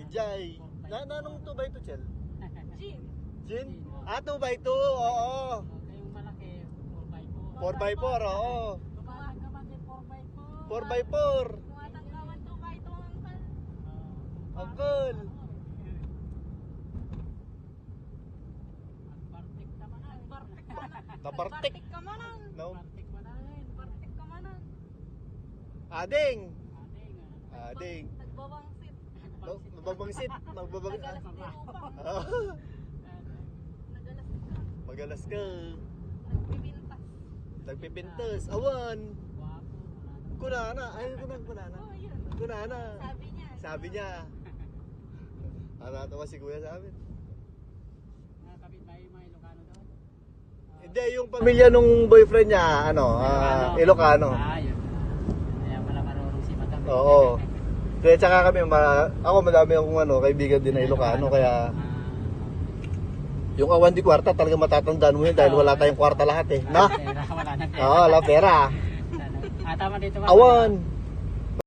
Jai. Nanong 2x2, Chel? Jin. Jin? Ah, 2x2, oo. Yung malaki, 4x4. 4x4, oo. Gumagawa din 4x4. 4x4. Tumatanggawan 2x2 uncle. Uncle. Partik ka manan. Kapartik. Ka manan. No? Partik manan. Partik ka manan. Ading. Ading. Ading. Nagbawangsit. Magbabangsit. Nagalas di upang. Nagalas ka. Magalas ka. Nagpipintas. Nagpipintas. Awan. Guwapo. Kunana. Ay, kunana. Oh, yun. Kunana. Sabi niya. Sabi niya. Natawa si kuya sa amin. Nakakabit tayo yung mga Ilocano doon. Hindi, yung pamilya nung boyfriend niya, Ilocano. Yun. Kaya pala marunong si Madam. Oo. Kaya tsaka kami, ako madami akong kaibigan din na Ilocano, kaya yung awan di kwarta talaga matatandaan mo yun dahil wala tayong kwarta lahat eh. Na? Wala na pera. Oo, wala pera. Tama dito ba? Awan.